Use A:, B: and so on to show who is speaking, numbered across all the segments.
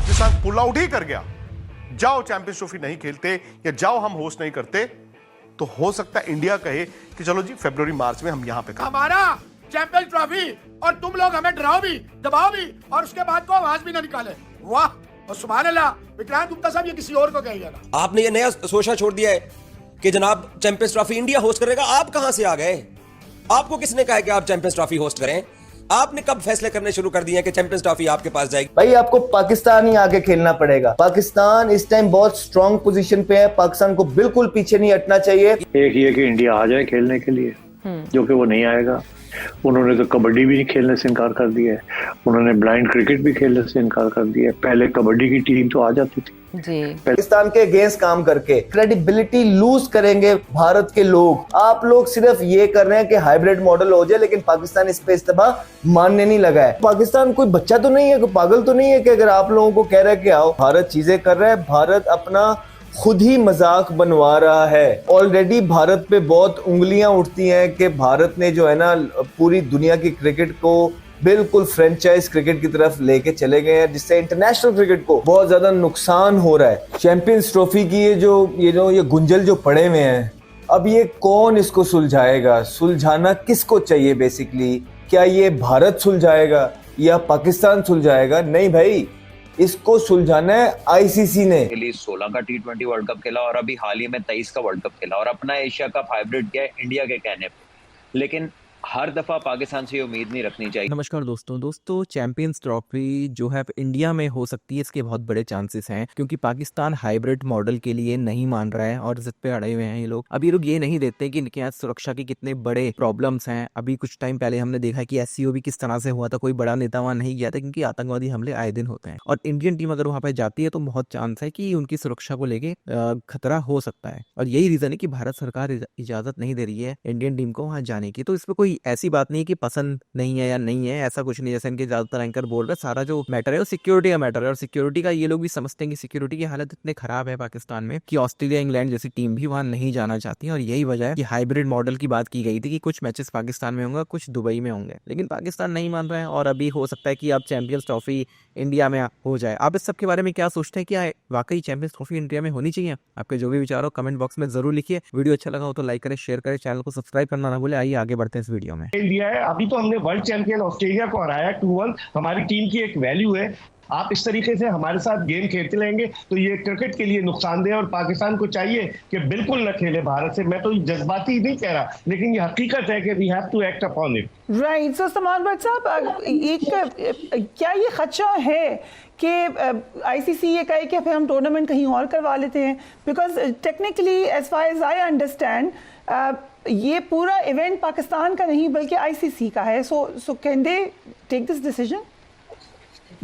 A: Pakistan pull out ही कर गया, जाओ चैंपियंस ट्रॉफी नहीं खेलते या जाओ हम होस्ट नहीं करते, तो हो सकता है इंडिया कहे कि चलो जी फरवरी मार्च में हम यहां पे
B: हमारा चैंपियंस ट्रॉफी और तुम लोग हमें डराओ भी, दबाओ भी और उसके बाद को आवाज भी ना निकाले। वाह और सुभान अल्लाह। विक्रांत गुप्ता साहब ये किसी और को कहिएगा ना।
C: आपने ये नया सोचा छोड़ दिया है कि जनाब चैंपियंस ट्रॉफी इंडिया होस्ट करेगा। आप कहां से आ गए? आपको किसने कहा कि आप चैंपियंस ट्रॉफी होस्ट करें? आपने कब फैसले करने शुरू कर दिए कि चैंपियंस ट्रॉफी आपके पास जाएगी?
D: भाई आपको पाकिस्तान ही आगे खेलना पड़ेगा। पाकिस्तान इस टाइम बहुत स्ट्रांग पोजीशन पे है, पाकिस्तान को बिल्कुल पीछे नहीं हटना चाहिए।
E: एक ये कि इंडिया आ जाए खेलने के लिए, जो कि वो नहीं आएगा। उन्होंने तो कबड्डी भी खेलने से इनकार कर दिया है, उन्होंने ब्लाइंड क्रिकेट भी खेलने से इनकार कर दिया है। पहले कबड्डी की टीम तो आ जाती थी
F: जी।
D: पाकिस्तान के अगेंस्ट काम करके क्रेडिबिलिटी लूज करेंगे भारत के लोग। आप लोग सिर्फ ये कर रहे हैं कि हाइब्रिड मॉडल हो जाए, लेकिन पाकिस्तान इस पे इस्तेमाल मानने नहीं लगा है। पाकिस्तान कोई बच्चा तो नहीं है, कोई पागल तो नहीं है कि अगर आप लोगों को कह रहा है कि आओ, भारत चीजें कर रहा है। भारत अपना खुद ही मजाक बनवा रहा है। ऑलरेडी भारत पे बहुत उंगलियां उठती हैं कि भारत ने जो है ना पूरी दुनिया की क्रिकेट को बिल्कुल फ्रेंचाइज क्रिकेट की तरफ लेके चले गए हैं, जिससे इंटरनेशनल क्रिकेट को बहुत ज्यादा नुकसान हो रहा है। चैंपियंस ट्रॉफी की ये गुंजल जो पड़े हुए हैं, अब ये कौन इसको सुलझाएगा? सुलझाना किसको चाहिए बेसिकली? क्या ये भारत सुलझाएगा या पाकिस्तान सुलझाएगा? नहीं भाई, इसको सुलझाना है आईसीसी ने।
G: 16 का T20 वर्ल्ड कप खेला और अभी हाल ही में 23 का वर्ल्ड कप खेला और अपना एशिया कप हाइब्रिड किया इंडिया के कहने पे। लेकिन हर दफा पाकिस्तान से ये उम्मीद नहीं रखनी चाहिए।
H: नमस्कार दोस्तों चैंपियंस ट्रॉफी जो है इंडिया में हो सकती है, इसके बहुत बड़े चांसेस हैं, क्योंकि पाकिस्तान हाइब्रिड मॉडल के लिए नहीं मान रहा है और जिद पे अड़े हुए हैं ये लोग। अभी लोग ये नहीं देखते कि इनके यहाँ सुरक्षा के कितने बड़े प्रॉब्लम्स हैं। अभी कुछ टाइम पहले हमने देखा कि SCO भी किस तरह से हुआ था, कोई बड़ा नेता वहां नहीं गया था क्योंकि आतंकवादी हमले आए दिन होते हैं। और इंडियन टीम अगर वहां पर जाती है तो बहुत चांस है कि उनकी सुरक्षा को लेके खतरा हो सकता है, और यही रीजन है कि भारत सरकार इजाजत नहीं दे रही है इंडियन टीम को वहां जाने की। तो इस पर कोई ऐसी बात नहीं कि पसंद नहीं है या नहीं है, ऐसा कुछ नहीं। जैसे इनके ज्यादातर एंकर बोल रहे, सारा जो मैटर है वो सिक्योरिटी का मैटर है, और सिक्योरिटी का ये लोग भी समझते हैं कि सिक्योरिटी की हालत इतने खराब है पाकिस्तान में कि ऑस्ट्रेलिया इंग्लैंड जैसी टीम भी वहां नहीं जाना चाहती है। और यही वजह है कि हाइब्रिड मॉडल की बात की गई थी कि कुछ मैचेस पाकिस्तान में होंगे, कुछ दुबई में होंगे, लेकिन पाकिस्तान नहीं मान रहा है। और अभी हो सकता है कि अब चैंपियंस ट्रॉफी इंडिया में हो जाए। आप इस सब के बारे में क्या सोचते हैं? क्या वाकई चैंपियंस ट्रॉफी इंडिया में होनी चाहिए? आपके जो भी विचार हो कमेंट बॉक्स में जरूर लिखिए। वीडियो अच्छा लगा हो तो लाइक करें, शेयर करें, चैनल को सब्सक्राइब करना ना भूले। आइए आगे बढ़ते हैं इस वीडियो में।
I: इंडिया है, अभी तो हमने वर्ल्ड चैंपियन ऑस्ट्रेलिया को हराया 2-1। हमारी टीम की एक वैल्यू है। आप इस तरीके से हमारे साथ गेम खेलते रहेंगे तो ये क्रिकेट के लिए नुकसानदेह, और पाकिस्तान को चाहिए कि बिल्कुल न खेले भारत से। मैं तो जज्बाती नहीं कह रहा, लेकिन ये हकीकत है कि we have to act upon it.
F: Right. So Salman Bhatt साहब, क्या ये खदशा है कि आईसीसी ये कहे कि फिर हम टूर्नामेंट कहीं और करवा लेते हैं? Because technically as far as I understand ये पूरा इवेंट पाकिस्तान का नहीं बल्कि आईसीसी का है। So can they take this decision?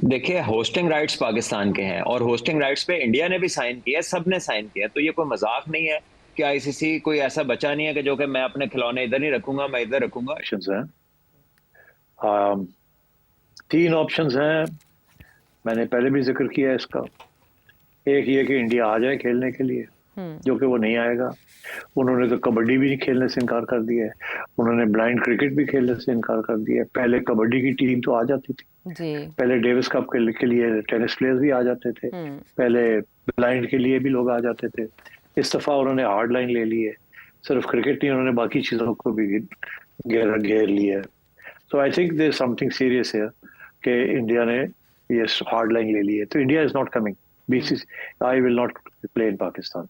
G: देखिए, होस्टिंग राइट्स पाकिस्तान के हैं और होस्टिंग राइट्स पे इंडिया ने भी साइन किया, सब ने साइन किया। तो ये कोई मजाक नहीं है कि आईसीसी कोई ऐसा बचा नहीं है कि जो कि मैं अपने खिलौने इधर नहीं रखूंगा, मैं इधर रखूंगा।
E: ऑप्शंस हैं, 3 ऑप्शंस हैं। मैंने पहले भी जिक्र किया है इसका। एक ये कि इंडिया आ जाए खेलने के लिए, जो कि वो नहीं आएगा। उन्होंने तो कबड्डी भी खेलने से इनकार कर दिया है, उन्होंने ब्लाइंड क्रिकेट भी खेलने से इनकार कर दिया है। पहले कबड्डी की टीम तो आ जाती थी
F: जी।
E: पहले डेविस कप के लिए टेनिस प्लेयर्स भी आ जाते थे, पहले ब्लाइंड के लिए भी लोग आ जाते थे। इस दफा उन्होंने हार्ड लाइन ले ली है, सिर्फ क्रिकेट नहीं, उन्होंने बाकी चीजों को भी घेर लिया है। So I think there is something serious है कि इंडिया ने ये हार्ड लाइन ले ली है। तो India is not coming, BCCI will not play in Pakistan.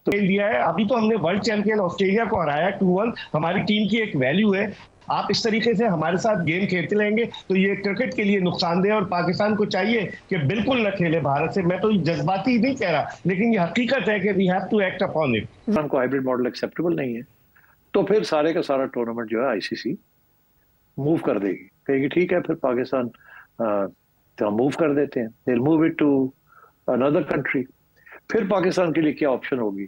I: तो इंडिया है, अभी तो हमने वर्ल्ड चैंपियन ऑस्ट्रेलिया को हराया 2-1। हमारी टीम की एक वैल्यू है। आप इस तरीके से हमारे साथ गेम खेलते रहेंगे तो ये क्रिकेट के लिए नुकसानदेह, और पाकिस्तान को चाहिए कि बिल्कुल न खेले भारत से। मैं तो जज्बाती नहीं कह रहा, लेकिन ये हकीकत है कि we have to act upon it.
E: हमको हाइब्रिड मॉडल एक्सेप्टेबल नहीं है, तो फिर सारे का सारा टूर्नामेंट जो है आईसीसी मूव कर देगी, कहेगी ठीक है फिर पाकिस्तान तो हम मूव कर देते हैं, they will move it to another country. फिर पाकिस्तान के लिए क्या ऑप्शन होगी?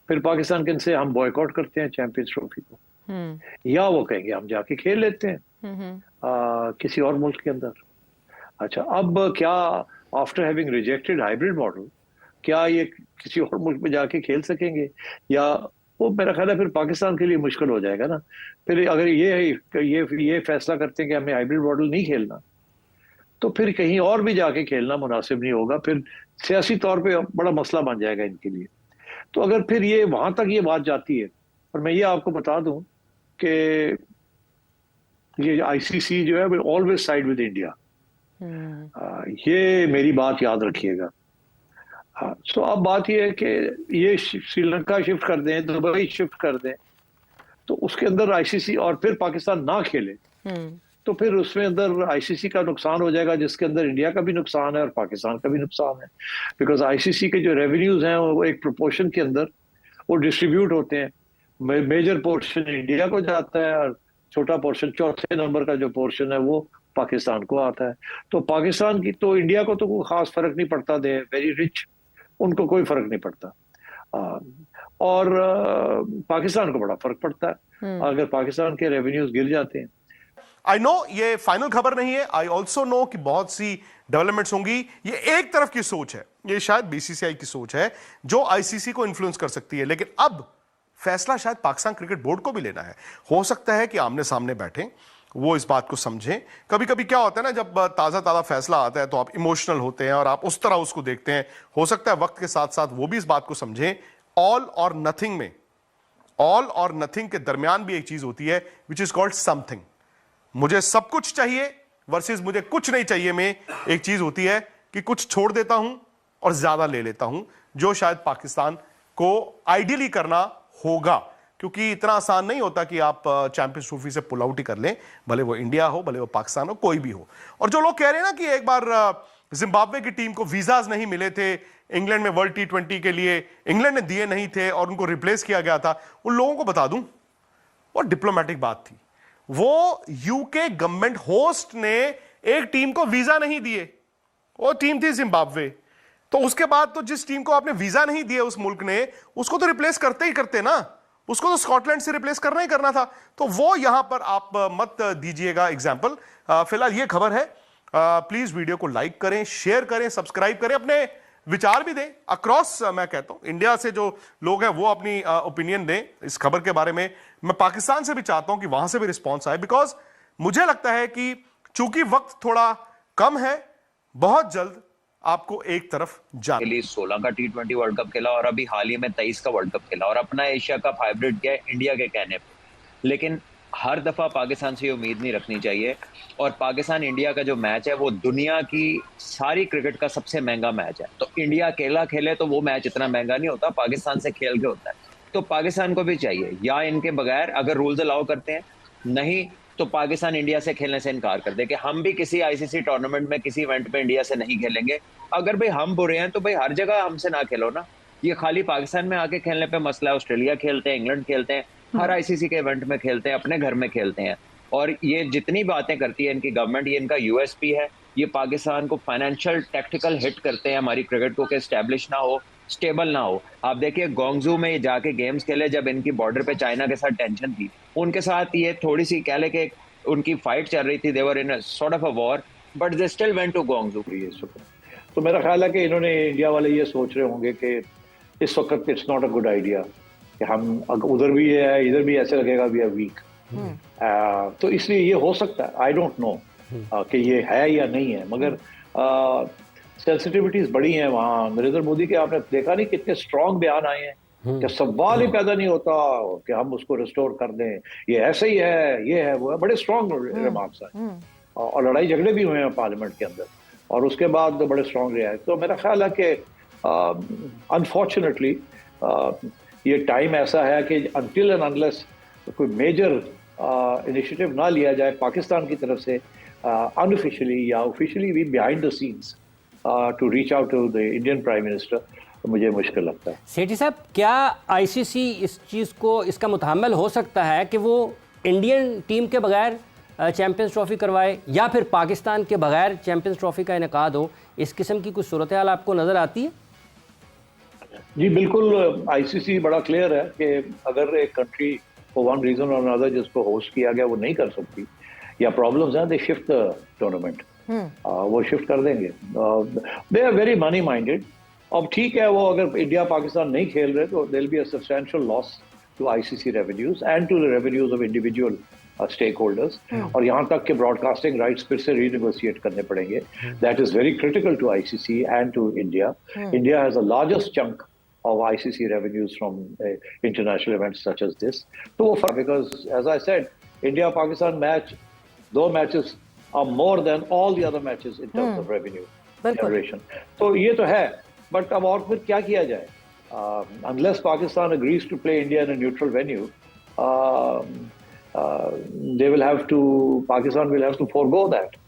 E: फिर पाकिस्तान के से हम बॉयकॉट करते हैं चैंपियंस ट्रॉफी को, या वो कहेंगे हम जाके खेल लेते हैं किसी और मुल्क के अंदर। अच्छा, अब क्या after having rejected hybrid model क्या ये किसी और मुल्क में जाके खेल सकेंगे? या वो मेरा ख्याल है फिर पाकिस्तान के लिए मुश्किल हो जाएगा ना। फिर अगर ये फैसला करते हैं कि हमें हाइब्रिड मॉडल नहीं खेलना, तो फिर कहीं और भी जाके खेलना मुनासिब नहीं होगा, फिर सियासी तौर पे बड़ा मसला बन जाएगा इनके लिए। तो अगर फिर ये वहां तक ये बात जाती है, और मैं ये आपको बता दूं कि ये आईसीसी जो है will always side with India, ये मेरी बात याद रखिएगा। सो अब बात ये है कि ये श्रीलंका शिफ्ट कर दें, दुबई शिफ्ट कर दें, तो उसके अंदर आईसीसी और फिर पाकिस्तान ना खेले तो फिर उसमें अंदर आईसीसी का नुकसान हो जाएगा, जिसके अंदर इंडिया का भी नुकसान है और पाकिस्तान का भी नुकसान है। बिकॉज आईसीसी के जो रेवेन्यूज हैं वो एक प्रोपोर्शन के अंदर वो डिस्ट्रीब्यूट होते हैं, मेजर पोर्शन इंडिया को जाता है और छोटा पोर्शन, चौथे नंबर का जो पोर्शन है वो पाकिस्तान को आता है। तो पाकिस्तान की तो इंडिया को तो कोई खास फर्क नहीं पड़ता, दे वेरी रिच, उनको कोई फर्क नहीं पड़ता, और पाकिस्तान को बड़ा फर्क पड़ता है अगर पाकिस्तान के रेवेन्यूज गिर जाते हैं।
A: आई नो ये फाइनल खबर नहीं है, आई ऑल्सो नो कि बहुत सी डेवलपमेंट्स होंगी। ये एक तरफ की सोच है, ये शायद बीसीसीआई की सोच है जो आईसीसी को इन्फ्लुएंस कर सकती है, लेकिन अब फैसला शायद पाकिस्तान क्रिकेट बोर्ड को भी लेना है। हो सकता है कि आमने सामने बैठें, वो इस बात को समझें। कभी कभी क्या होता है ना, जब ताज़ा फैसला आता है तो आप इमोशनल होते हैं और आप उस तरह उसको देखते हैं। हो सकता है वक्त के साथ साथ वो भी इस बात को समझें, ऑल और नथिंग में, ऑल और नथिंग के दरमियान भी एक चीज होती है विच इज कॉल्ड समथिंग। मुझे सब कुछ चाहिए वर्सेस मुझे कुछ नहीं चाहिए में एक चीज होती है कि कुछ छोड़ देता हूं और ज्यादा ले लेता हूं, जो शायद पाकिस्तान को आइडियली करना होगा, क्योंकि इतना आसान नहीं होता कि आप चैंपियंस ट्रॉफी से पुल आउट ही कर लें, भले वो इंडिया हो, भले वो पाकिस्तान हो, कोई भी हो। और जो लोग कह रहे हैं ना कि एक बार जिम्बाब्वे की टीम को वीजाज नहीं मिले थे इंग्लैंड में वर्ल्ड T20 के लिए, इंग्लैंड ने दिए नहीं थे और उनको रिप्लेस किया गया था, उन लोगों को बता दूं वो डिप्लोमेटिक बात थी। वो यूके गवर्नमेंट होस्ट ने एक टीम को वीजा नहीं दिए, वो टीम थी जिम्बाब्वे। तो उसके बाद तो जिस टीम को आपने वीजा नहीं दिए उस मुल्क ने, उसको तो रिप्लेस करते ही करते ना, उसको तो स्कॉटलैंड से रिप्लेस करना ही करना था। तो वो यहां पर आप मत दीजिएगा एग्जाम्पल। फिलहाल ये खबर है, प्लीज वीडियो को लाइक करें, शेयर करें, सब्सक्राइब करें, अपने विचार भी दें अक्रॉस। मैं कहता हूं इंडिया से जो लोग हैं वो अपनी ओपिनियन दें इस खबर के बारे में। मैं पाकिस्तान से भी चाहता हूं कि वहां से भी रिस्पॉन्स आए, बिकॉज मुझे लगता है कि चूंकि वक्त थोड़ा कम है, बहुत जल्द आपको एक तरफ जाना।
G: 16 का T20 वर्ल्ड कप खेला और अभी हाल ही में 23 का वर्ल्ड कप खेला और अपना एशिया कप हाइब्रिड किया इंडिया के कहने पे। लेकिन हर दफा पाकिस्तान से ये उम्मीद नहीं रखनी चाहिए। और पाकिस्तान इंडिया का जो मैच है वो दुनिया की सारी क्रिकेट का सबसे महंगा मैच है। तो इंडिया अकेला खेले तो वो मैच इतना महंगा नहीं होता, पाकिस्तान से खेल के होता है। तो पाकिस्तान को भी चाहिए, या इनके बगैर अगर रूल्स अलाउ करते हैं, नहीं तो पाकिस्तान इंडिया से खेलने से इनकार कर दे कि हम भी किसी आईसीसी टूर्नामेंट में किसी इवेंट में इंडिया से नहीं खेलेंगे। अगर भाई हम बुरे हैं तो भाई हर जगह हमसे ना खेलो ना, ये खाली पाकिस्तान में आके खेलने पे मसला है। ऑस्ट्रेलिया खेलते हैं, इंग्लैंड खेलते हैं, हर आईसीसी के इवेंट में खेलते हैं, अपने घर में खेलते हैं। और ये जितनी बातें करती है इनकी गवर्नमेंट, ये इनका यूएसपी है, ये पाकिस्तान को फाइनेंशियल टैक्टिकल हिट करते हैं हमारी क्रिकेट को कि एस्टेब्लिश ना हो, स्टेबल ना हो। आप देखिए गोंगजू में जाके गेम्स खेले जब इनकी बॉर्डर पे चाइना के साथ टेंशन थी, उनके साथ ये थोड़ी सी कह ले कि उनकी फाइट चल रही थी, they were in sort of a war, but they still went to Gongju.
E: तो मेरा ख्याल है कि इन्होंने इंडिया वाले ये सोच रहे होंगे कि इस वक्त it's not a good idea कि हम उधर भी है इधर भी ऐसे लगेगा वी आर वीक। तो इसलिए ये हो सकता है, आई डोंट नो कि ये है या नहीं है, मगर सेंसिटिविटीज बड़ी हैं वहाँ। नरेंद्र मोदी के आपने देखा नहीं कितने स्ट्रॉन्ग बयान आए हैं कि सवाल ही पैदा नहीं होता कि हम उसको रिस्टोर कर दें, ये ऐसे ही है, ये है वो है, बड़े स्ट्रॉन्ग रिमार्क्स हैं। और लड़ाई झगड़े भी हुए हैं पार्लियामेंट के अंदर और उसके बाद बड़े स्ट्रॉन्ग रहे हैं। तो मेरा ख्याल है कि अनफॉर्चुनेटली ये टाइम ऐसा है कि अनटिल एंड अनलेस कोई मेजर इनिशिएटिव ना लिया जाए पाकिस्तान की तरफ से अनऑफिशियली या ऑफिशियली भी behind the scenes to reach out to the Indian prime minister, तो मुझे मुश्किल लगता है।
J: सेठी साहब, क्या आईसीसी इस चीज़ को, इसका मुतहम्मिल हो सकता है कि वो इंडियन टीम के बगैर चैंपियंस ट्रॉफी करवाए या फिर पाकिस्तान के बगैर चैंपियंस ट्रॉफी का इनेकाद हो? इस किस्म की कुछ सूरत हाल आपको नज़र आती है?
E: जी बिल्कुल, आईसीसी बड़ा क्लियर है कि अगर एक कंट्री फॉर वन रीजन और अनदर जिसको होस्ट किया गया वो नहीं कर सकती या प्रॉब्लम्स हैं, दे शिफ्ट द टूर्नामेंट, वो शिफ्ट कर देंगे। They are very money minded. अब ठीक है, वो अगर इंडिया पाकिस्तान नहीं खेल रहे तो there will be a substantial loss to ICC revenues and to the revenues of individual stakeholders, और यहाँ तक के ब्रॉडकास्टिंग राइट्स फिर से रीनेगोशिएट करने पड़ेंगे. That is very critical to ICC and to India. India has the largest chunk of ICC revenues from international events such as this. So, because as I said, India-Pakistan match, those matches are more than all the other matches in terms of revenue generation. So ये तो है, but अब और फिर क्या किया जाए? Unless Pakistan agrees to play India in a neutral venue, Pakistan will have to forego that.